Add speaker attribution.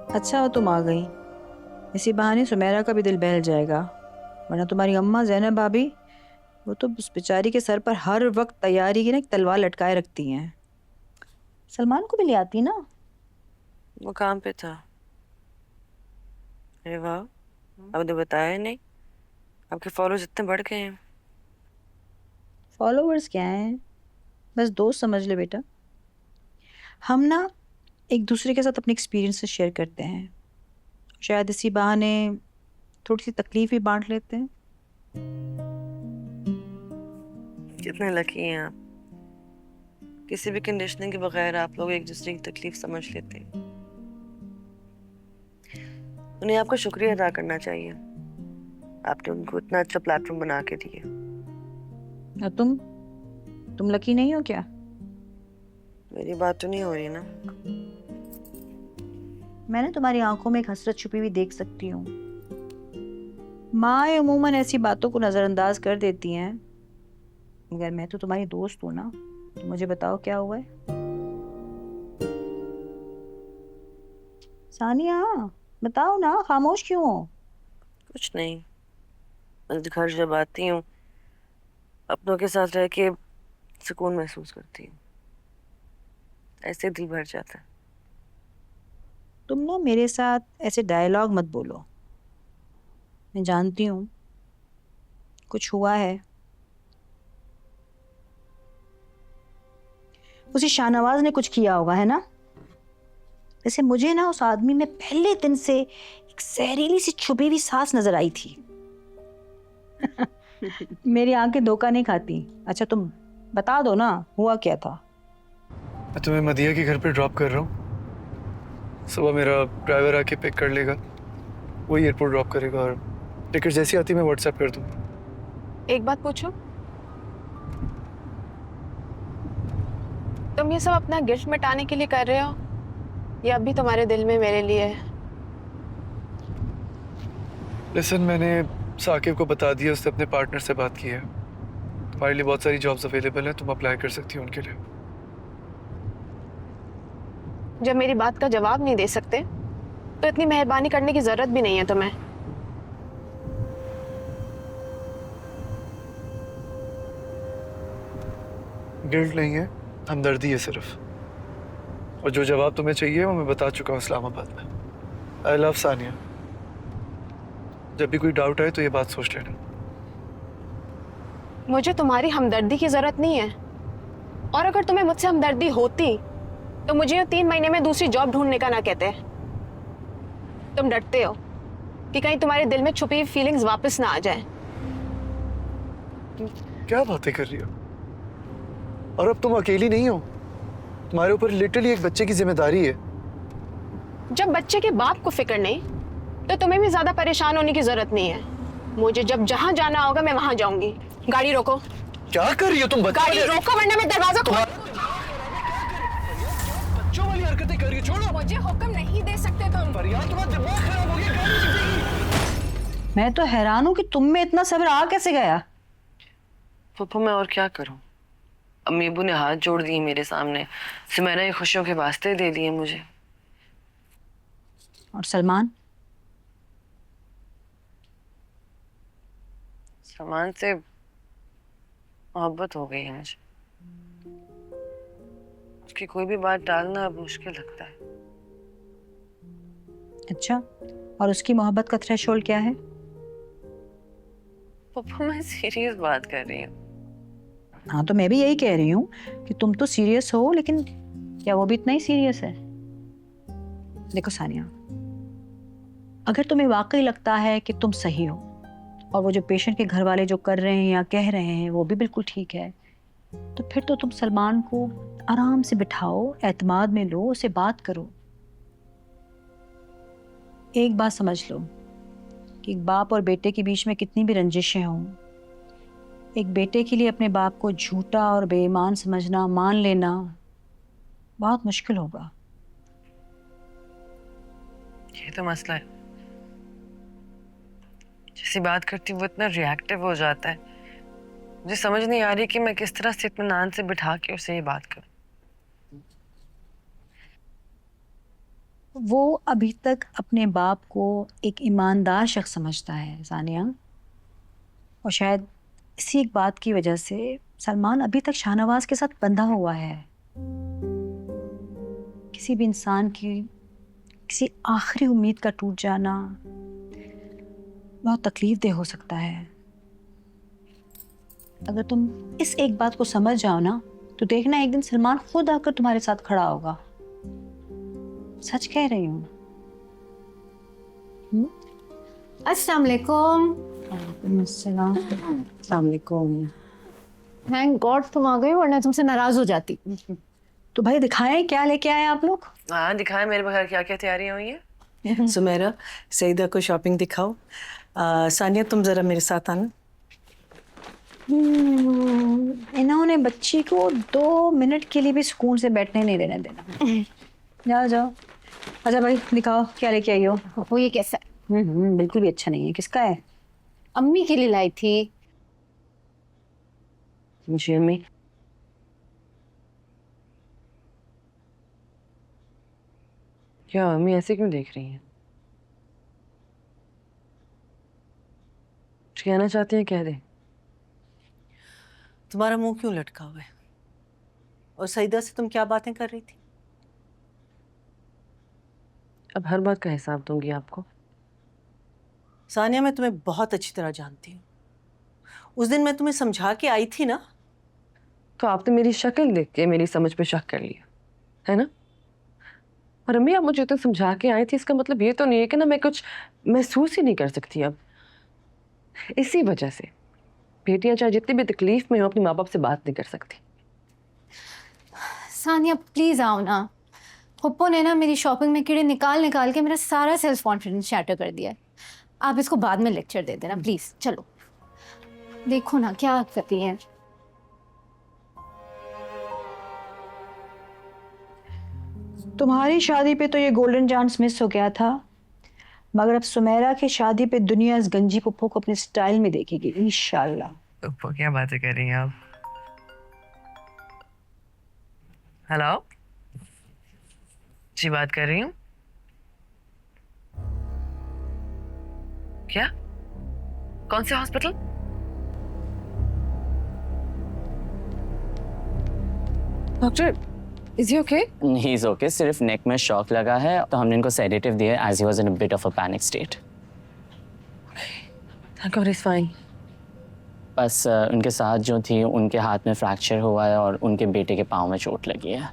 Speaker 1: अच्छा हो तुम आ गई। इसी बहाने सुमेरा का भी दिल बहल जाएगा, वरना तुम्हारी अम्मा जैनब भाभी, वो तो उस बेचारी के सर पर हर वक्त तैयारी की ना एक तलवार लटकाए रखती हैं। सलमान को भी ले आती ना।
Speaker 2: वो काम पे था। अरे वाह, आपने बताया नहीं। आपके फॉलोअर्स इतने बढ़ गए हैं।
Speaker 1: फॉलोवर्स क्या हैं, बस दोस्त समझ ले बेटा। हम ना एक दूसरे के साथ अपने एक्सपीरियंसेस शेयर करते हैं, शायद इसी बहाने थोड़ी सी तकलीफ भी बांट लेते हैं।
Speaker 2: कितने लकी हैं आप। किसी भी कंडीशनिंग के बगैर आप लोग एक दूसरे की तकलीफ समझ लेते हैं। उन्हें आपका शुक्रिया अदा करना चाहिए। आपने उनको इतना अच्छा प्लेटफॉर्म बना के दिया।
Speaker 1: और तुम लकी नहीं हो क्या?
Speaker 2: मेरी बात तो नहीं हो रही ना।
Speaker 1: मैंने तुम्हारी आंखों में एक हसरत छुपी हुई देख सकती हूँ। माँ अमूमन ऐसी बातों को नजरअंदाज कर देती हैं, मगर मैं तो तुम्हारी दोस्त हूँ ना, तो मुझे बताओ क्या हुआ है। सानिया, बताओ ना, खामोश क्यों हो?
Speaker 2: कुछ नहीं, बस घर जब आती हूँ अपनों के साथ रह के सुकून महसूस करती हूँ। ऐसे दिल भर जाता है।
Speaker 1: तुम ना मेरे साथ ऐसे डायलॉग मत बोलो। मैं जानती हूँ कुछ हुआ है। उसी शाहनवाज ने कुछ किया होगा, है ना? वैसे मुझे ना उस आदमी में पहले दिन से एक जहरीली सी छुपी हुई सांस नजर आई थी। मेरी आंखें धोखा नहीं खाती। अच्छा तुम बता दो ना, हुआ क्या था?
Speaker 3: मैं तुम्हें मदिया के घर पे ड्रॉप कर रहा हूँ। सुबह मेरा ड्राइवर आके पिक कर लेगा, वही एयरपोर्ट ड्रॉप करेगा और टिकट जैसी आती मैं व्हाट्सएप कर दूँगा।
Speaker 4: एक बात पूछो, तुम ये सब अपना गिल्ट मिटाने के लिए कर रहे हो या अब भी तुम्हारे दिल में मेरे लिए है?
Speaker 3: लिसन, मैंने साकिब को बता दिया, उसने अपने पार्टनर से बात की है। तुम्हारे लिए बहुत सारी जॉब्स अवेलेबल हैं, तुम अप्लाई कर सकती हो उनके लिए।
Speaker 4: जब मेरी बात का जवाब नहीं दे सकते तो इतनी मेहरबानी करने की जरूरत भी नहीं है तुम्हें।
Speaker 3: गिल्ट नहीं है, हमदर्दी है सिर्फ। और जो जवाब तुम्हें चाहिए वो मैं बता चुका हूँ इस्लामाबाद में। I love Sania. जब भी कोई डाउट आए तो ये बात सोच लेना।
Speaker 4: मुझे तुम्हारी हमदर्दी की जरूरत नहीं है, और अगर तुम्हें मुझसे हमदर्दी होती तो मुझे 3 महीने में दूसरी जॉब ढूंढने का ना कहते। तुम डरते हो कि कहीं तुम्हारे दिल में छुपी हुई फीलिंग्स वापस ना आ जाए।
Speaker 3: क्या बातें कर रही हो? और अब तुम अकेली नहीं हो, तुम्हारे ऊपर लिटरली एक बच्चे की जिम्मेदारी है।
Speaker 4: जब बच्चे के बाप को फिक्र नहीं तो तुम्हें भी ज्यादा परेशान होने की जरूरत नहीं है। मुझे जब जहां जाना होगा मैं वहां जाऊंगी। गाड़ी रोको।
Speaker 3: क्या कर रही हो तुम?
Speaker 4: गाड़ी रोको वरना मैं दरवाजा खोल।
Speaker 3: बच्चों वाली हरकतें कर रही हो, छोड़ो।
Speaker 4: मुझे हुक्म नहीं दे सकते तुम।
Speaker 3: फरियाद, तुम्हारा दिमाग खराब हो गया, गाड़ी नहीं चलेगी।
Speaker 1: मैं तो हैरान हूँ कि तुम में इतना सब्र आ कैसे गया।
Speaker 2: पप्पू, मैं और क्या करूं। अम्मी अब्बू ने हाथ जोड़ दिए मेरे सामने। सुमैरा की खुशियों के वास्ते दे दिए मुझे।
Speaker 1: और सलमान?
Speaker 2: सामान से मोहब्बत हो गई है मुझे। उसकी कोई भी बात टालना अब मुश्किल लगता है।
Speaker 1: अच्छा, और उसकी मोहब्बत का थ्रेशोल्ड क्या है?
Speaker 2: पप्पू, मैं सीरियस बात कर रही हूँ।
Speaker 1: हाँ तो मैं भी यही कह रही हूँ कि तुम तो सीरियस हो, लेकिन क्या वो भी इतना ही सीरियस है? देखो सानिया, अगर तुम्हें वाकई लगता है कि तुम सही हो और वो जो पेशेंट के घर वाले जो कर रहे हैं या कह रहे हैं वो भी बिल्कुल ठीक है, तो फिर तो तुम सलमान को आराम से बिठाओ, एतमाद में लो, उससे बात करो। एक बात समझ लो कि एक बाप और बेटे के बीच में कितनी भी रंजिशें हों, एक बेटे के लिए अपने बाप को झूठा और बेईमान समझना, मान लेना बहुत मुश्किल होगा।
Speaker 2: ये तो मसला है। जैसी बात करती हूँ वो इतना रिएक्टिव हो जाता है। मुझे समझ नहीं आ रही कि मैं किस तरह से इत्मीनान से बिठा के उसे ये बात करूं।
Speaker 1: वो अभी तक अपने बाप को एक ईमानदार शख्स समझता है सानिया, और शायद इसी एक बात की वजह से सलमान अभी तक शाहनवाज के साथ बंधा हुआ है। किसी भी इंसान की किसी आखिरी उम्मीद का टूट जाना बहुत तकलीफ दे हो सकता है। अगर तुम इस एक बात को समझ जाओ ना, तो देखना एक दिन सलमान खुद आकर तुम्हारे साथ खड़ा होगा। सच कह रही हूँ।
Speaker 4: अस्सलाम वालेकुम। थैंक गॉड तुम आ गए, वरना तुमसे नाराज हो जाती।
Speaker 1: तो भाई दिखाएं क्या लेके आए आप लोग।
Speaker 2: हाँ दिखाएं मेरे बगैर क्या क्या तैयारियां हुई हैं।
Speaker 5: सुमेरा, सईदा को शॉपिंग दिखाओ। सानिया तुम जरा मेरे साथ आना।
Speaker 1: इन्होंने बच्ची को 2 मिनट के लिए भी सुकून से बैठने नहीं देने देना। जाओ जाओ। अच्छा भाई दिखाओ क्या लेके आई हो।
Speaker 4: वो ये कैसा है?
Speaker 1: बिल्कुल भी अच्छा नहीं है। किसका है?
Speaker 4: अम्मी के लिए लाई थी।
Speaker 2: जी अम्मी। क्या अम्मी ऐसे क्यों देख रही हैं? कुछ कहना चाहती हैं कह दे।
Speaker 5: तुम्हारा मुंह क्यों लटका हुआ है? और सईदा से तुम क्या बातें कर रही थी?
Speaker 2: अब हर बात का हिसाब दूंगी आपको।
Speaker 5: सानिया, मैं तुम्हें बहुत अच्छी तरह जानती हूँ। उस दिन मैं तुम्हें समझा के आई थी ना।
Speaker 2: तो आपने मेरी शक्ल देख के मेरी समझ पे शक कर लिया है ना? और अम्मी आप मुझे तो समझा के आई थी, इसका मतलब ये तो नहीं है कि ना मैं कुछ महसूस ही नहीं कर सकती अब। इसी वजह से बेटियां चाहे जितनी भी तकलीफ में हो अपने माँ बाप से बात नहीं कर सकती।
Speaker 6: सानिया प्लीज आओ ना। पप्पू ने ना मेरी शॉपिंग में कीड़े निकाल निकाल के मेरा सारा सेल्फ कॉन्फिडेंस शैटर कर दिया है। आप इसको बाद में लेक्चर दे देना प्लीज। चलो देखो ना क्या करती हैं।
Speaker 1: तुम्हारी शादी पे तो ये गोल्डन चांस मिस हो गया था, मगर अब सुमेरा की शादी पे दुनिया इस गंजी पुप्पो को अपने स्टाइल में देखेगी इंशाल्लाह।
Speaker 2: पुप्पो क्या बातें कर रही हैं आप? हेलो जी, बात कर रही हूँ। क्या? कौन से hospital? Doctor, is he okay?
Speaker 7: He is okay, सिर्फ नेक में शॉक लगा है तो हमने इनको सेडेटिव दिया है as he was in a bit of a panic state.
Speaker 2: Thank God is fine.
Speaker 7: बस उनके साथ जो थी उनके हाथ में फ्रैक्चर हुआ है और उनके बेटे के पाँव में चोट लगी है।